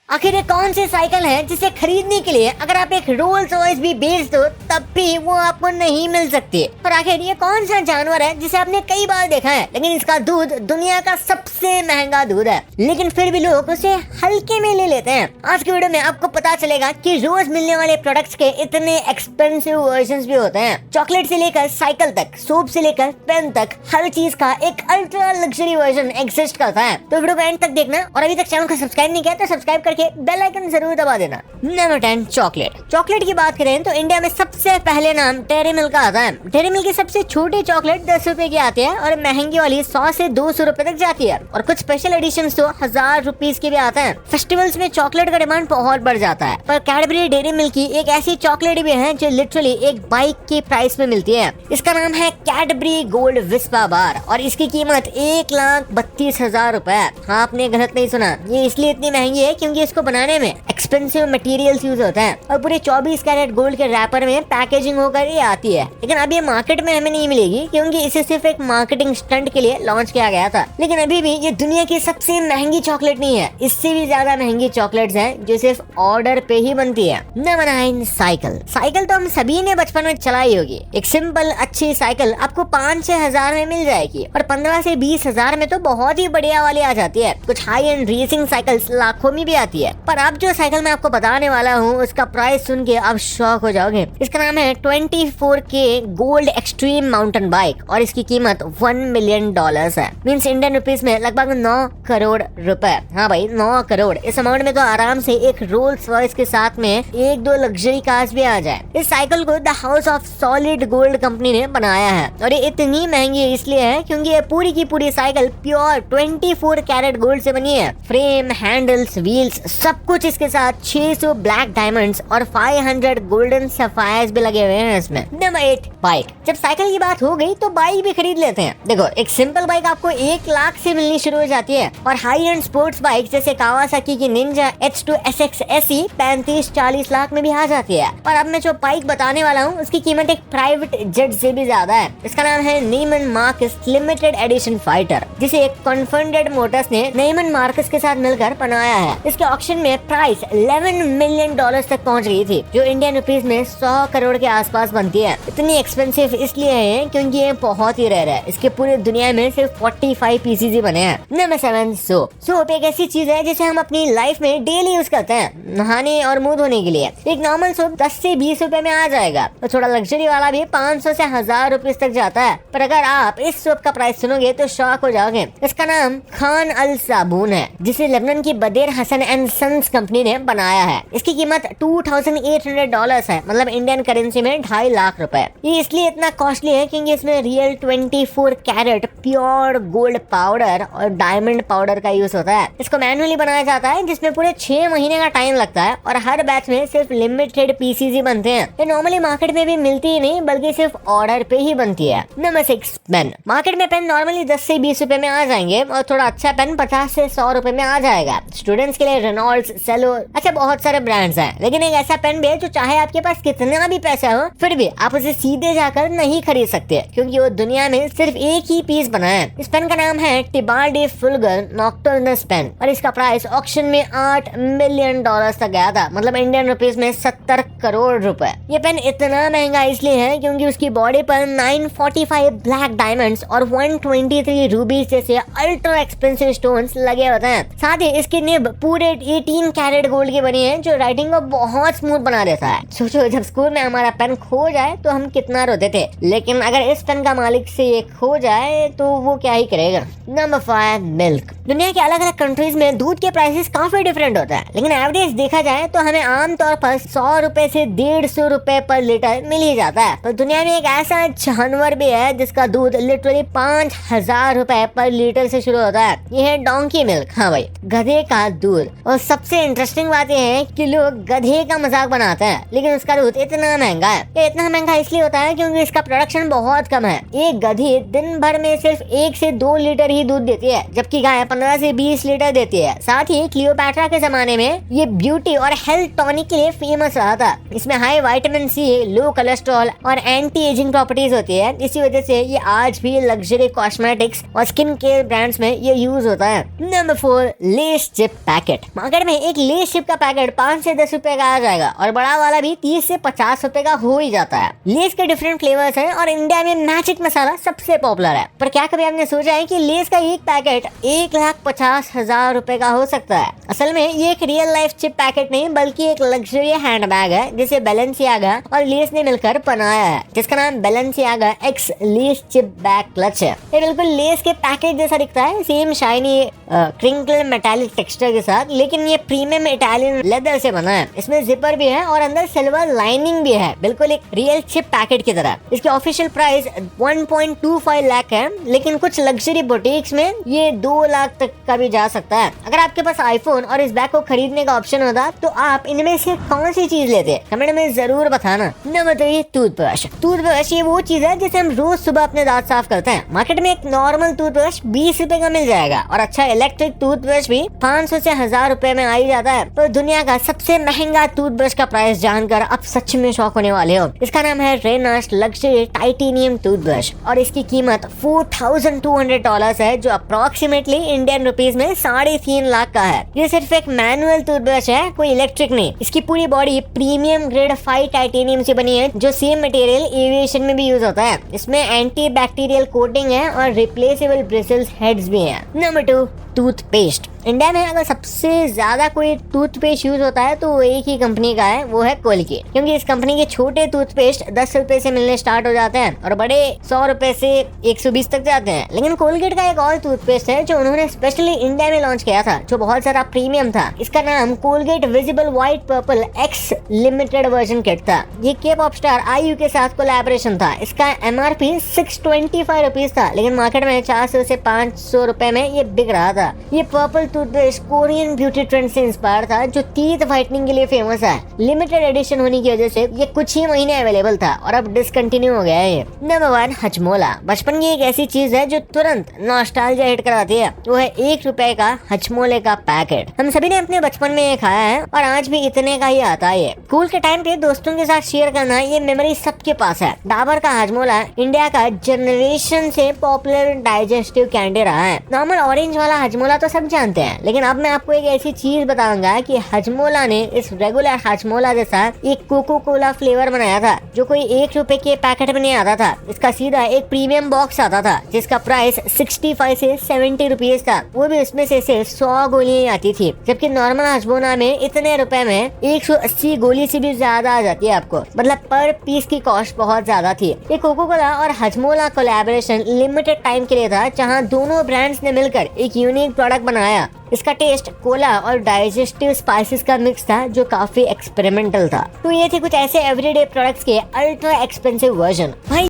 आखिर ये कौन सी साइकिल है जिसे खरीदने के लिए अगर आप एक रोल्स रॉयस भी बेच दो तब भी वो आपको नहीं मिल सकती। और आखिर ये कौन सा जानवर है जिसे आपने कई बार देखा है लेकिन इसका दूध दुनिया का सबसे महंगा दूध है, लेकिन फिर भी लोग उसे हल्के में ले लेते हैं। आज की वीडियो में आपको पता चलेगा कि रोज मिलने वाले प्रोडक्ट्स के इतने एक्सपेंसिव वर्जन्स भी होते हैं। चॉकलेट से लेकर साइकिल तक, सोप से लेकर पेन तक, हर चीज का एक अल्ट्रा लग्जरी वर्जन एग्जिस्ट करता है। तो वीडियो को एंड तक देखना और अभी तक चैनल को सब्सक्राइब नहीं किया तो सब्सक्राइब करके बेल आइकन जरूर दबा देना। Number 10 chocolate. चॉकलेट की बात करें तो इंडिया में सबसे पहले नाम डेयरी मिल्क का आता है। डेयरी मिल्क की सबसे छोटी चॉकलेट 10 रुपए की आती है और महंगी वाली 100 से 200 रुपए तक जाती है और कुछ स्पेशल एडिशन तो 1000 रुपीज के भी आते हैं। फेस्टिवल्स में चॉकलेट का डिमांड बहुत बढ़ जाता है, पर कैडबरी डेयरी मिल्क की एक ऐसी चॉकलेट भी है जो लिटरली एक बाइक की प्राइस में मिलती है। इसका नाम है कैडबरी गोल्ड विस्पा बार और इसकी कीमत 1,32,000 रुपए है। हाँ, आपने गलत नहीं सुना, ये इसलिए इतनी महंगी है क्योंकि इसको बनाने में एक्सपेंसिव मटेरियल्स यूज होता है और पूरे 24 कैरेट गोल्ड के रैपर में पैकेजिंग होकर ये आती है। लेकिन अब ये मार्केट में हमें नहीं मिलेगी क्योंकि इसे सिर्फ एक मार्केटिंग स्टंट के लिए लॉन्च किया गया था। लेकिन अभी भी ये दुनिया की सबसे महंगी चॉकलेट नहीं है, इससे भी ज्यादा महंगी चॉकलेट्स हैं जो सिर्फ ऑर्डर पे ही बनती है। Number 9 cycle. साइकिल तो हम सभी ने बचपन में चलाई होगी। एक सिंपल अच्छी साइकिल आपको 5-6 हजार में मिल जाएगी और 15 से 20 हजार में तो बहुत ही बढ़िया वाली आ जाती है। कुछ हाई एंड रेसिंग साइकिल्स लाखों में भी आती है। पर अब जो साइकिल मैं आपको बताने वाला हूँ उसका प्राइस सुन के आप शॉक हो जाओगे। इसका नाम है 24K gold extreme mountain bike और इसकी कीमत $1 मिलियन है। मींस इंडियन रुपीस में लगभग 9 करोड़ रुपए। हाँ भाई, 9 करोड़। इस अमाउंट में तो आराम से एक रोल्स रॉयस के साथ में 1-2 लग्जरी कार्स भी आ जाए। इस साइकिल को the house of solid gold company ने बनाया है और ये इतनी महंगी इसलिए है क्योंकि ये पूरी की पूरी साइकिल प्योर 24 कैरेट गोल्ड से बनी है। फ्रेम, हैंडल्स, व्हील्स, सब कुछ इसके साथ 600 ब्लैक डायमंड्स और 500 गोल्डन सफायर्स भी लगे हुए हैं इसमें। Number 8 bike. जब साइकिल की बात हो गई तो बाइक भी खरीद लेते हैं। देखो, एक सिंपल बाइक आपको 1 लाख से मिलनी शुरू हो जाती है और हाई एंड स्पोर्ट्स बाइक जैसे कावासाकी की Ninja H2 SX SE 35-40 lakh में भी आ जाती है। और अब मैं जो बाइक बताने वाला हूँ उसकी कीमत एक प्राइवेट जेट से भी ज्यादा है। इसका नाम है नीमन मार्कस लिमिटेड एडिशन फाइटर, जिसे एक कॉन्फेडरेट मोटर्स ने नीमन मार्कस के साथ मिलकर बनाया है। इसके ऑक्शन में प्राइस $11 मिलियन तक पहुंच गई थी, जो इंडियन रुपीस में 100 करोड़ के आसपास बनती है। इतनी एक्सपेंसिव इसलिए है क्योंकि ये बहुत ही रेयर है। इसके पूरे दुनिया में सिर्फ 45 पीसेस ही बने हैं। Number 7 soap. सोप एक ऐसी चीज है जिसे हम अपनी लाइफ में डेली यूज करते हैं, नहाने और मुंह धोने के लिए। एक नॉर्मल सोप 10 से 20 रुपए में आ जाएगा तो थोड़ा लग्जरी वाला भी 500 से 1000 रुपीस तक जाता है। पर अगर आप इस सोप का प्राइस सुनोगे तो शॉक हो जाओगे। इसका नाम खान अल साबुन है, जिसे लेबनान की बदेर हसन एंड सन्स कंपनी ने बनाया है। इसकी कीमत $2,800 है, मतलब इंडियन करेंसी में 2.5 लाख रुपए। ये इसलिए इतना कॉस्टली है क्योंकि इसमें real 24 carat pure gold powder और डायमंड पाउडर का यूज होता है। इसको मैनुअली बनाया जाता है जिसमें पूरे 6 महीने का टाइम लगता है और हर बैच में सिर्फ लिमिटेड पीसीज ही बनते हैं। ये नॉर्मली मार्केट में भी मिलती ही नहीं बल्कि सिर्फ ऑर्डर पे ही बनती है। Number 6 pen. मार्केट में पेन नॉर्मली 10 से 20 रुपए में आ जाएंगे और थोड़ा अच्छा पेन 50 से 100 रुपए में आ जाएगा। स्टूडेंट्स के लिए रेनॉल्ड्स, सेलो, अच्छा बहुत सारे ब्रांड्स हैं। लेकिन एक ऐसा पेन भी है जो चाहे आपके पास कितना भी पैसा हो फिर भी आप उसे सीधे जाकर नहीं खरीद सकते क्योंकि वो दुनिया में सिर्फ एक ही पीस बना है। इस पेन का नाम है टिबार्डे फुलगर नॉक्टर्नस पेन और इसका प्राइस ऑक्शन में $8 मिलियन तक गया था, मतलब इंडियन रुपीस में 70 करोड़ रुपए। ये पेन इतना महंगा इसलिए है क्योंकि उसकी बॉडी पर 945 ब्लैक डायमंड्स और 123 रूबीज जैसे अल्ट्रा एक्सपेंसिव स्टोन्स लगे होते हैं। साथ ही इसकी निब पूरे 18 कैरेट गोल्ड की बनी है जो राइटिंग को बहुत स्मूथ बना देता है। सोचो, जब स्कूल में हमारा पेन खो जाए तो हम कितना रोते थे, लेकिन अगर इस पेन का मालिक से ये खो जाए तो वो क्या ही करेगा। Number 5 milk. दुनिया के अलग अलग कंट्रीज में दूध के प्राइसेस काफी डिफरेंट होता है, लेकिन एवरेज देखा जाए तो हमें आमतौर पर 100 रुपए से 150 रुपए पर लीटर मिल ही जाता है। पर दुनिया में एक ऐसा जानवर भी है जिसका दूध लिटरली 5000 रुपए पर लीटर से शुरू होता है। ये है डोंकी मिल्क। हाँ भाई, गधे का दूध। और सबसे इंटरेस्टिंग बात यह है कि लोग गधे का मजाक बनाते हैं लेकिन उसका दूध इतना महंगा है। ये इतना महंगा इसलिए होता है क्योंकि इसका प्रोडक्शन बहुत कम है। एक गधी दिन भर में सिर्फ 1 से 2 लीटर ही दूध देती है, जबकि गाय 15 से 20 लीटर देती है। साथ ही क्लियोपैट्रा के जमाने में ये ब्यूटी और हेल्थ टॉनिक के लिए फेमस रहा था। इसमें हाई विटामिन सी, लो कोलेस्ट्रॉल और एंटी एजिंग प्रॉपर्टीज होती है। इसी वजह से ये आज भी लग्जरी कॉस्मेटिक्स और स्किन केयर ब्रांड्स में ये यूज होता है। Number 4, less chip packet. Market में एक लेस चिप का पैकेट 5 से 10 रुपए का आ जाएगा और बड़ा वाला भी 30 से 50 रुपए का हो ही जाता है। लेस के डिफरेंट फ्लेवर्स हैं और इंडिया में मैजिक मसाला सबसे पॉपुलर है। पर क्या कभी आपने सोचा है कि लेस का एक पैकेट 1,50,000 रुपए का हो सकता है? असल में ये एक रियल लाइफ चिप पैकेट नहीं बल्कि एक लग्जरी हैंडबैग है जिसे बैलेंसियागा और लेस ने मिलकर बनाया है, जिसका नाम Balenciaga x less chip bag clutch है। ये बिल्कुल लेस के पैकेट जैसा दिखता है, same shiny crinkle metallic texture के साथ, लेकिन ये प्रीमियम इटालियन लेदर से बना है। इसमें जिपर भी है और अंदर सिल्वर लाइनिंग भी है, बिल्कुल एक रियल चिप पैकेट की तरह। इसकी ऑफिशियल प्राइस 1.25 लाख है, लेकिन कुछ लग्जरी बुटीक्स में ये 2 लाख तक का भी जा सकता है। अगर आपके पास आईफोन और इस बैग को खरीदने का ऑप्शन होता तो आप इनमें से कौन सी चीज लेते? कमेंट में जरूर बताना। Number 3, toothbrush. टूथब्रश ये वो चीज है जिसे हम रोज सुबह अपने दांत साफ करते हैं। मार्केट में एक नॉर्मल टूथब्रश 20 रुपए का मिल जाएगा और अच्छा इलेक्ट्रिक टूथब्रश भी 500 से 1000 रुपए में आ ही जाता है। तो दुनिया का सबसे महंगा टूथब्रश का प्राइस जानकर आप सच में शॉक होने वाले हो। इसका नाम है रेनास्ट लग्जरी टाइटेनियम टूथब्रश और इसकी कीमत $4,200 है, जो अप्रोक्सीमेटली इंडियन रुपीज में 3.5 लाख का है। ये सिर्फ एक मैनुअल टूथब्रश है, कोई इलेक्ट्रिक नहीं। इसकी पूरी बॉडी प्रीमियम ग्रेड 5 टाइटेनियम से बनी है, जो सेम मटेरियल एविएशन में भी यूज होता है। इसमें एंटी बैक्टीरियल कोटिंग है और रिप्लेसेबल ब्रिसल्स हेड्स भी हैं। Number 2, toothpaste. इंडिया में अगर सबसे ज्यादा कोई टूथपेस्ट यूज होता है तो वो एक ही कंपनी का है, वो है कोलगेट। क्योंकि इस कंपनी के छोटे टूथपेस्ट 10 रुपए से मिलने स्टार्ट हो जाते हैं और बड़े 100 रुपए से 120 तक जाते हैं। लेकिन कोलगेट का एक और टूथपेस्ट है जो उन्होंने स्पेशली इंडिया में लॉन्च किया था, जो बहुत सारा प्रीमियम था। इसका नाम Colgate visible white purple x limited version kit था। ये के पॉप स्टार आईयू के साथ कोलैबोरेशन था। इसका MRP 625 रुपीज था, लेकिन मार्केट में 400 से 500 रुपए में ये बिक रहा था। ये purple toothpaste Korean beauty trend से इंस्पायर था, जो टीथ व्हाइटनिंग के लिए फेमस है। लिमिटेड एडिशन होने की वजह से ये कुछ ही महीने अवेलेबल था और अब डिसकंटिन्यू हो गया है। नंबर 1, हजमोला। बचपन की एक ऐसी चीज है जो तुरंत नॉस्टैल्जिया हिट कराती है। वो है 1 रुपए का हजमोले का पैकेट। हम सभी ने अपने बचपन में ये खाया है और आज भी इतने का ही आता है। स्कूल के टाइम पे दोस्तों के साथ शेयर करना, ये मेमोरी सबके पास है। डाबर का हजमोला इंडिया का जनरेशन से पॉपुलर डाइजेस्टिव कैंडी रहा है। नॉर्मल ऑरेंज वाला हजमोला तो सब जानते हैं, लेकिन अब मैं आपको एक ऐसी चीज बताऊंगा कि हजमोला ने इस रेगुलर हजमोला के साथ एक कोको कोला फ्लेवर बनाया था, जो कोई 1 रुपए के पैकेट में नहीं आता था। इसका सीधा एक प्रीमियम बॉक्स आता था जिसका प्राइस 65 से 70 रुपीज था। वो भी उसमें से सिर्फ 100 गोलियां आती थी, जबकि नॉर्मल हजमोला में इतने रुपए में 180 गोली से भी ज्यादा आ जाती है आपको। मतलब पर पीस की कॉस्ट बहुत ज्यादा थी। ये कोको कोला और हजमोला कोलैबोरेशन लिमिटेड टाइम के लिए था, जहाँ दोनों ब्रांड्स ने मिलकर एक यूनिक प्रोडक्ट बनाया। इसका टेस्ट कोला और डाइजेस्टिव स्पाइसेस का मिक्स था, जो काफी एक्सपेरिमेंटल था। तो ये थे कुछ ऐसे एवरीडे प्रोडक्ट्स के अल्ट्रा एक्सपेंसिव वर्जन। भाई